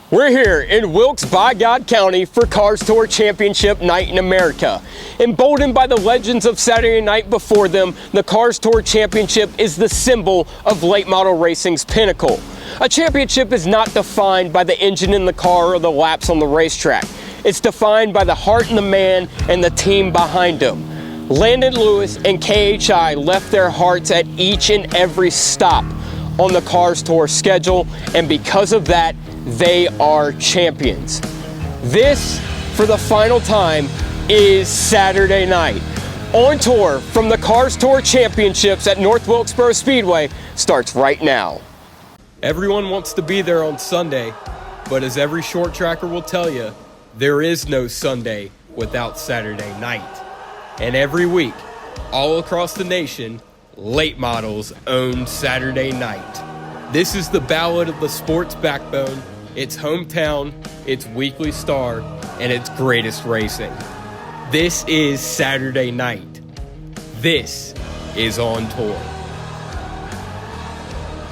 We're here in Wilkes-Barre County for Cars Tour Championship Night in America. Emboldened by the legends of Saturday night before them, the Cars Tour Championship is the symbol of late model racing's pinnacle. A championship is not defined by the engine in the car or the laps on the racetrack. It's defined by the heart in the man and the team behind him. Landen Lewis and KHI left their hearts at each and every stop on the Cars Tour schedule, and because of that, they are champions. This, for the final time, is Saturday night. On tour from the Cars Tour Championships at North Wilkesboro Speedway starts right now. Everyone wants to be there on Sunday, but as every short tracker will tell you, there is no Sunday without Saturday night. And every week, all across the nation, late models own Saturday night. This is the ballad of the sport's backbone, its hometown, its weekly star, and its greatest racing. This is Saturday night. This is On Tour.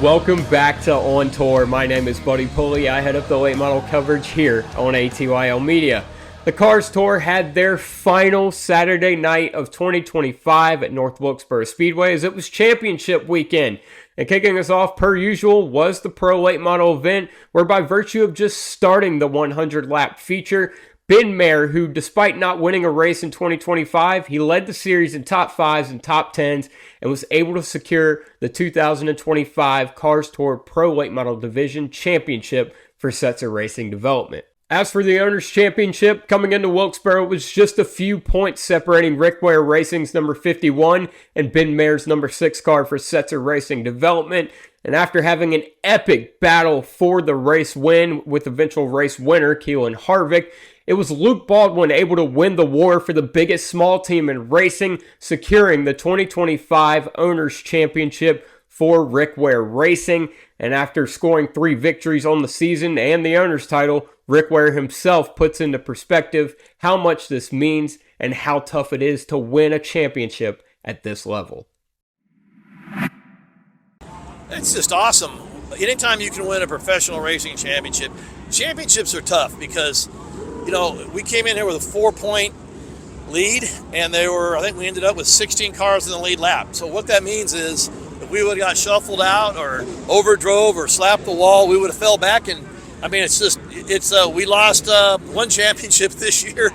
Welcome back to On Tour. My name is Buddy Pulley. I head up the late model coverage here on ATYL Media. The Cars Tour had their final Saturday night of 2025 at North Wilkesboro Speedway as it was championship weekend. And kicking us off, per usual, was the Pro Late Model event, where by virtue of just starting the 100-lap feature, Ben Mayer, who despite not winning a race in 2025, he led the series in top 5s and top 10s and was able to secure the 2025 Cars Tour Pro Late Model Division Championship for Setzer Racing Development. As for the Owners' Championship, coming into Wilkesboro, it was just a few points separating Rick Ware Racing's number 51 and Ben Mayer's number 6 car for Setzer Racing Development. And after having an epic battle for the race win with eventual race winner Keelan Harvick, it was Luke Baldwin able to win the war for the biggest small team in racing, securing the 2025 Owners' Championship for Rick Ware Racing. And after scoring 3 victories on the season and the owner's title, Rick Ware himself puts into perspective how much this means and how tough it is to win a championship at this level. It's just awesome. Anytime you can win a professional racing championship, championships are tough because, we came in here with a 4-point lead, and I think we ended up with 16 cars in the lead lap. So what that means is if we would have got shuffled out or overdrove or slapped the wall, we would have fell back. And we lost one championship this year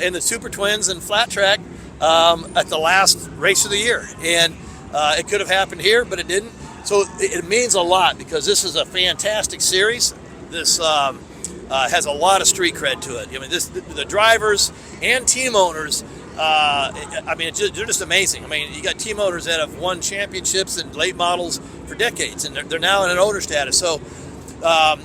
in the Super Twins and flat track at the last race of the year. And it could have happened here, but it didn't. So it means a lot because this is a fantastic series. This has a lot of street cred to it. The drivers and team owners, they're just amazing. You got team owners that have won championships and late models for decades, and they're now in an owner status. So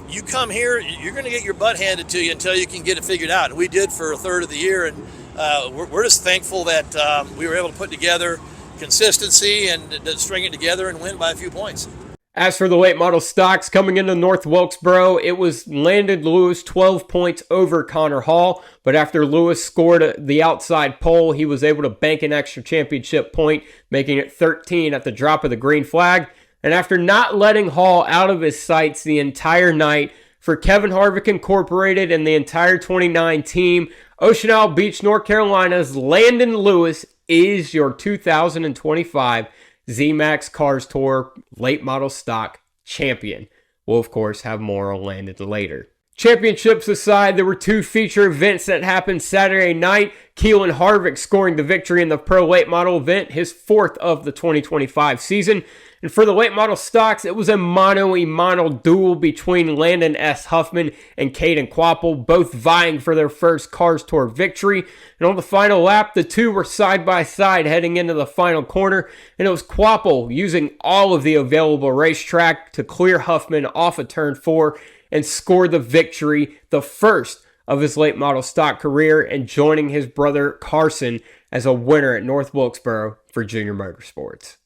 you come here, you're going to get your butt handed to you until you can get it figured out. And we did for a third of the year, and we're just thankful that we were able to put together consistency and to string it together and win by a few points. As for the late model stocks coming into North Wilkesboro, it was Landen Lewis 12 points over Connor Hall, but after Lewis scored the outside pole, he was able to bank an extra championship point, making it 13 at the drop of the green flag. And after not letting Hall out of his sights the entire night, for Kevin Harvick Incorporated and the entire 29 team, Ocean Isle Beach, North Carolina's Landen Lewis is your 2025 Z-Max Cars Tour Late Model Stock Champion. We'll, of course, have more on Landen later. Championships aside, there were 2 feature events that happened Saturday night. Keelan Harvick scoring the victory in the Pro Late Model event, his 4th of the 2025 season. And for the late model stocks, it was a mono-a-mono duel between Landon S. Huffman and Kaden Kvapil, both vying for their first Cars Tour victory. And on the final lap, the two were side by side heading into the final corner, and it was Kvapil using all of the available racetrack to clear Huffman off of turn 4 and score the victory, the first of his late model stock career, and joining his brother Carson as a winner at North Wilkesboro for Junior Motorsports.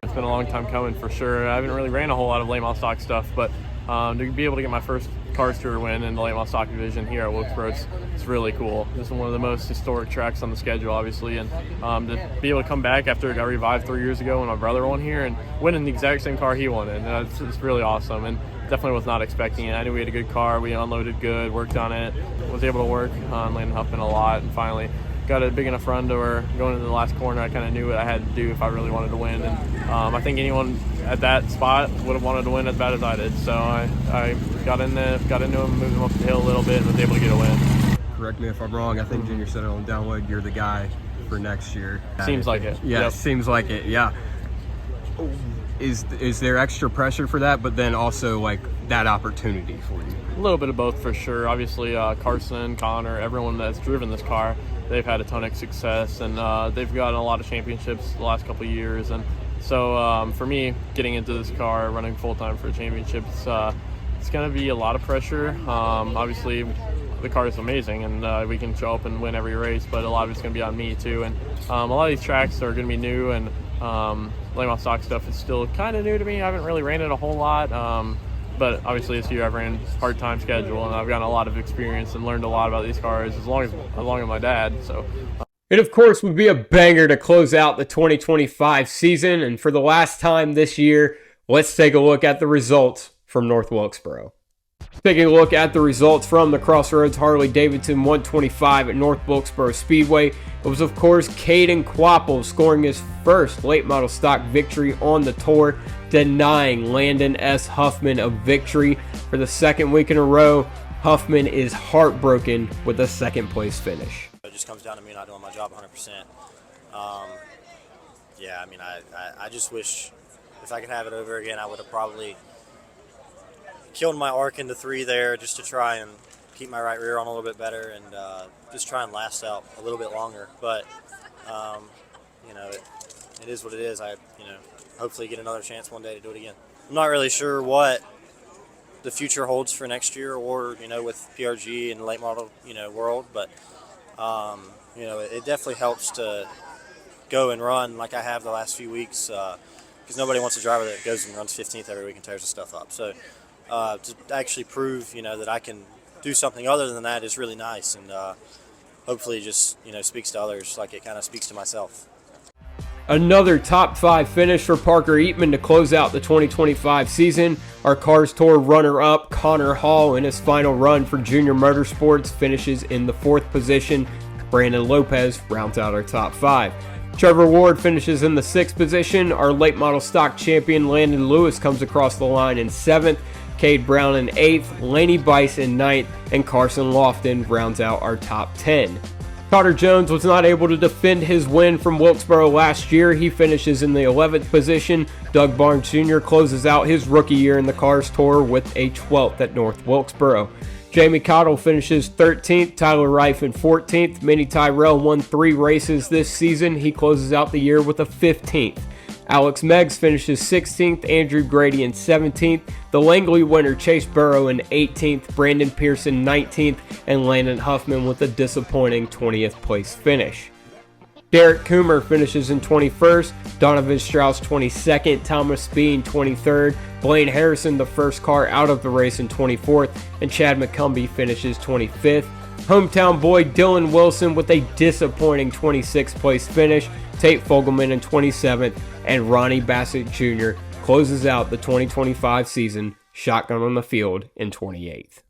It's been a long time coming for sure. I haven't really ran a whole lot of late model stock stuff, but to be able to get my first Cars Tour win in the late model stock division here at Wilkesboro, it's really cool. This is one of the most historic tracks on the schedule, obviously, and to be able to come back after it got revived 3 years ago when my brother won here and winning the exact same car he won in, it's really awesome. And definitely was not expecting it. I knew we had a good car. We unloaded good, worked on it, was able to work on Landon Huffman a lot, and finally got a big enough run to where going into the last corner, I kind of knew what I had to do if I really wanted to win. And I think anyone at that spot would have wanted to win as bad as I did. So I got into him, moved him up the hill a little bit, and was able to get a win. Correct me if I'm wrong. I think Junior said on download, you're the guy for next year. Seems like it. Yeah, Yep. Seems like it. Yeah. Is there extra pressure for that, but then also like that opportunity for you? A little bit of both for sure. Obviously, Carson, Connor, everyone that's driven this car, they've had a ton of success, and they've gotten a lot of championships the last couple of years. And so for me, getting into this car, running full-time for a championship, it's going to be a lot of pressure. Obviously, the car is amazing, and we can show up and win every race, but a lot of it's going to be on me too. And a lot of these tracks are going to be new, and lane off stock stuff is still kind of new to me. I haven't really ran it a whole lot, but obviously this year I've ran part-time schedule, and I've gotten a lot of experience and learned a lot about these cars along with my dad. So It, of course, would be a banger to close out the 2025 season. And for the last time this year, let's take a look at the results from North Wilkesboro. Taking a look at the results from the Crossroads Harley-Davidson 125 at North Wilkesboro Speedway, it was, of course, Kaden Kvapil scoring his first late model stock victory on the tour, denying Landon S. Huffman a victory for the second week in a row. Huffman is heartbroken with a second-place finish. It just comes down to me not doing my job 100%. Yeah, I mean, I just wish if I could have it over again, I would have probably killed my arc into 3 there just to try and keep my right rear on a little bit better and just try and last out a little bit longer. But, you know, it is what it is. Hopefully get another chance one day to do it again. I'm not really sure what the future holds for next year or, with PRG and late model, world, but, it definitely helps to go and run like I have the last few weeks because nobody wants a driver that goes and runs 15th every week and tears the stuff up. So to actually prove, that I can do something other than that is really nice, and hopefully just, speaks to others like it kind of speaks to myself. Another top 5 finish for Parker Eatman to close out the 2025 season. Our Cars Tour runner-up, Connor Hall, in his final run for Junior Motorsports, finishes in the 4th position. Brandon Lopez rounds out our top 5. Trevor Ward finishes in the 6th position. Our late model stock champion, Landen Lewis, comes across the line in 7th. Cade Brown in 8th, Laney Bice in 9th, and Carson Lofton rounds out our top 10. Cotter Jones was not able to defend his win from Wilkesboro last year. He finishes in the 11th position. Doug Barnes Jr. closes out his rookie year in the Cars Tour with a 12th at North Wilkesboro. Jamie Cottle finishes 13th, Tyler Reif in 14th. Minnie Tyrell won 3 races this season. He closes out the year with a 15th. Alex Meggs finishes 16th, Andrew Grady in 17th, the Langley winner Chase Burrow in 18th, Brandon Pearson 19th, and Landon Huffman with a disappointing 20th place finish. Derek Coomer finishes in 21st, Donovan Strauss 22nd, Thomas Bean 23rd, Blaine Harrison, the first car out of the race, in 24th, and Chad McCumbee finishes 25th. Hometown boy Dylan Wilson with a disappointing 26th place finish, Tate Fogelman in 27th, and Ronnie Bassett Jr. closes out the 2025 season shotgun on the field in 28th.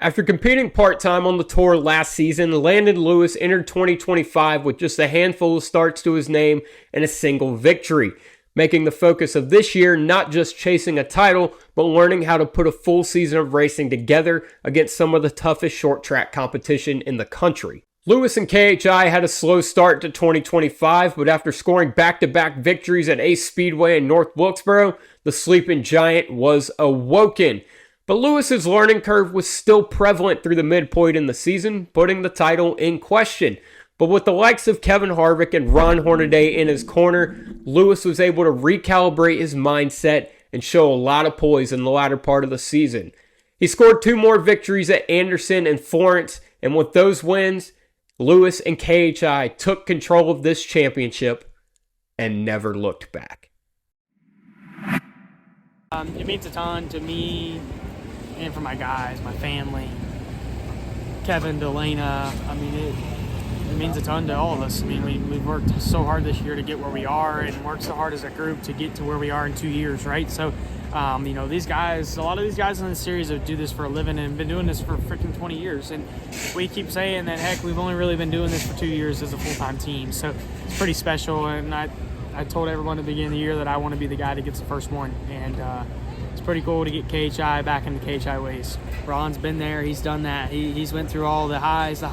After competing part-time on the tour last season, Landen Lewis entered 2025 with just a handful of starts to his name and a single victory, making the focus of this year not just chasing a title, but learning how to put a full season of racing together against some of the toughest short-track competition in the country. Lewis and KHI had a slow start to 2025, but after scoring back-to-back victories at Ace Speedway and North Wilkesboro, the sleeping giant was awoken. But Lewis's learning curve was still prevalent through the midpoint in the season, putting the title in question. But with the likes of Kevin Harvick and Ron Hornaday in his corner, Lewis was able to recalibrate his mindset and show a lot of poise in the latter part of the season. He scored 2 more victories at Anderson and Florence, and with those wins, Lewis and KHI took control of this championship and never looked back. It means a ton to me and for my guys, my family, Kevin, Delana. I mean, it means a ton to all of us. I mean, we've worked so hard this year to get where we are and worked so hard as a group to get to where we are in 2 years, right? So, these guys, a lot of these guys in the series do this for a living and been doing this for freaking 20 years. And we keep saying that, heck, we've only really been doing this for 2 years as a full-time team. So it's pretty special. And I told everyone at the beginning of the year that I want to be the guy that gets the first one. And it's pretty cool to get KHI back in the KHI ways. Ron's been there. He's done that. He's went through all the highs, the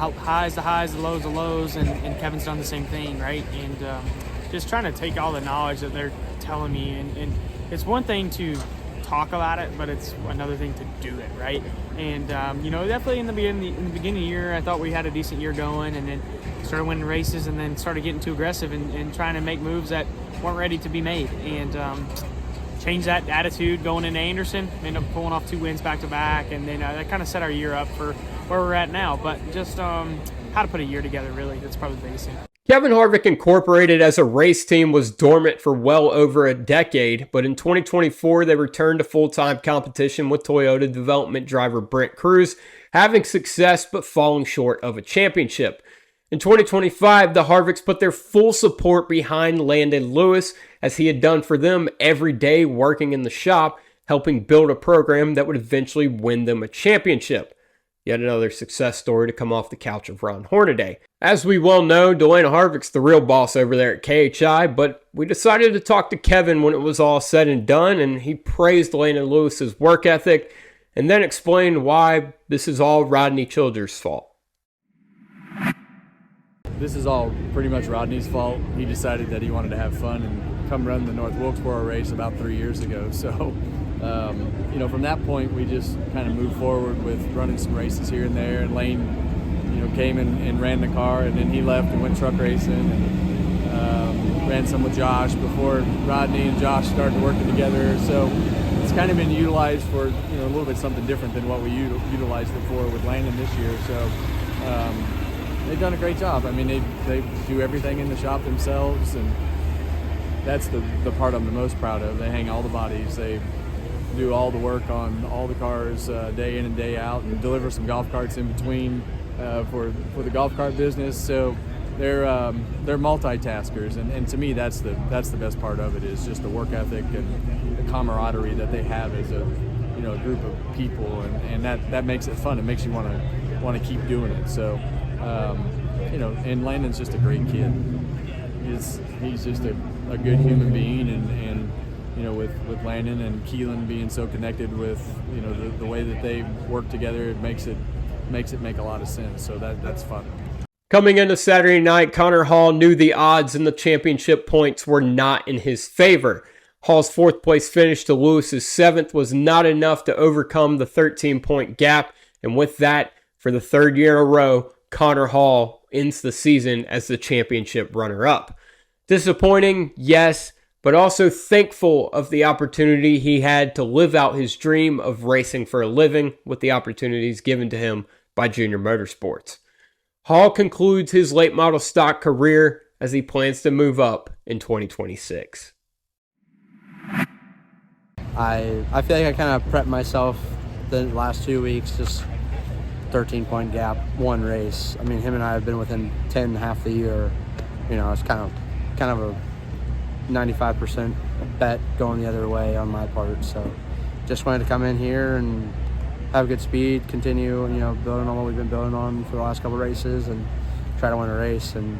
lows, and Kevin's done the same thing, right? And just trying to take all the knowledge that they're telling me. And it's one thing to talk about it, but it's another thing to do it, right? And, definitely in the beginning of the year, I thought we had a decent year going, and then started winning races and then started getting too aggressive and trying to make moves that weren't ready to be made. And change that attitude going into Anderson, ended up pulling off 2 wins back-to-back, and then that kind of set our year up for where we're at now. But just how to put a year together, really, that's probably the biggest thing. Kevin Harvick Incorporated as a race team was dormant for well over a decade, but in 2024 they returned to full-time competition with Toyota development driver Brent Cruz, having success but falling short of a championship. In 2025, the Harvicks put their full support behind Landen Lewis, as he had done for them every day working in the shop, helping build a program that would eventually win them a championship. Yet another success story to come off the couch of Ron Hornaday. As we well know, Delana Harvick's the real boss over there at KHI, but we decided to talk to Kevin when it was all said and done, and he praised Landen Lewis's work ethic, and then explained why this is all Rodney Childers' fault. This is all pretty much Rodney's fault. He decided that he wanted to have fun and come run the North Wilkesboro race about 3 years ago. So, from that point, we just kind of moved forward with running some races here and there. And Lane, came and ran the car, and then he left and went truck racing and ran some with Josh before Rodney and Josh started working together. So it's kind of been utilized for a little bit something different than what we utilized it for with Landon this year. So. They've done a great job. I mean, they do everything in the shop themselves, and that's the part I'm the most proud of. They hang all the bodies. They do all the work on all the cars day in and day out, and deliver some golf carts in between for the golf cart business. So they're multitaskers, and to me that's the best part of it, is just the work ethic and the camaraderie that they have as a group of people, and that makes it fun. It makes you want to keep doing it. So. And Landon's just a great kid. He's just a good human being, and with Landon and Keelan being so connected with the way that they work together, it makes it make a lot of sense. So that's fun. Coming into Saturday night, Connor Hall knew the odds in the championship points were not in his favor. Hall's 4th place finish to Lewis's 7th was not enough to overcome the 13-point gap, and with that, for the 3rd year in a row, Connor Hall ends the season as the championship runner-up. Disappointing, yes, but also thankful of the opportunity he had to live out his dream of racing for a living with the opportunities given to him by Junior Motorsports. Hall concludes his late model stock career as he plans to move up in 2026. I feel like I kind of prepped myself the last 2 weeks, just 13-point gap, one race. I mean, him and I have been within 10 half the year. It's kind of a 95% bet going the other way on my part. So just wanted to come in here and have good speed, continue, building on what we've been building on for the last couple races, and try to win a race. And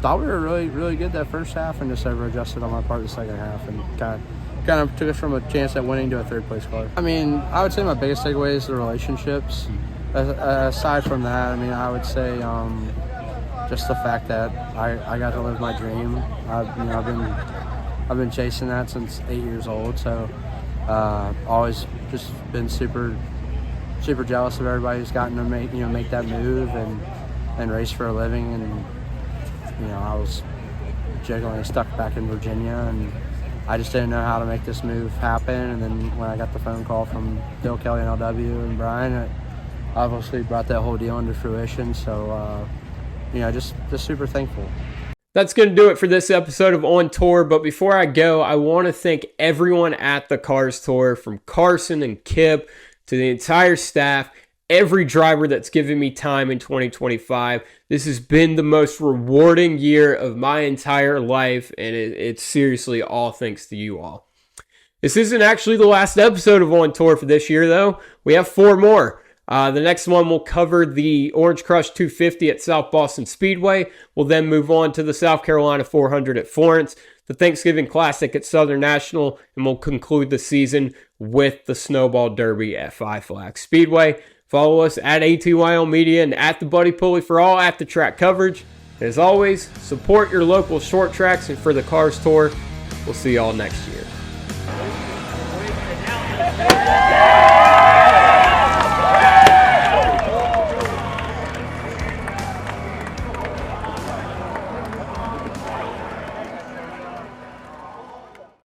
thought we were really, really good that first half, and just over-adjusted on my part the second half, and kind of took us from a chance at winning to a third-place car. I mean, I would say my biggest takeaway is the relationships. Aside from that, I mean, I would say just the fact that I got to live my dream. I've been chasing that since 8 years old, so always just been super jealous of everybody who's gotten to make that move and race for a living. And I was jiggling stuck back in Virginia, and I just didn't know how to make this move happen. And then when I got the phone call from Bill Kelly and LW and Brian, it obviously brought that whole deal into fruition. So just super thankful. That's going to do it for this episode of On Tour. But before I go, I want to thank everyone at the Cars Tour, from Carson and Kip to the entire staff, every driver that's given me time in 2025. This has been the most rewarding year of my entire life, and it's seriously all thanks to you all. This isn't actually the last episode of On Tour for this year, though. We have 4 more. The next one will cover the Orange Crush 250 at South Boston Speedway. We'll then move on to the South Carolina 400 at Florence, the Thanksgiving Classic at Southern National, and we'll conclude the season with the Snowball Derby at Five Flags Speedway. Follow us at ATYL Media and at the Buddy Pulley for all at-the-track coverage. And as always, support your local short tracks, and for the Cars Tour, we'll see y'all next year.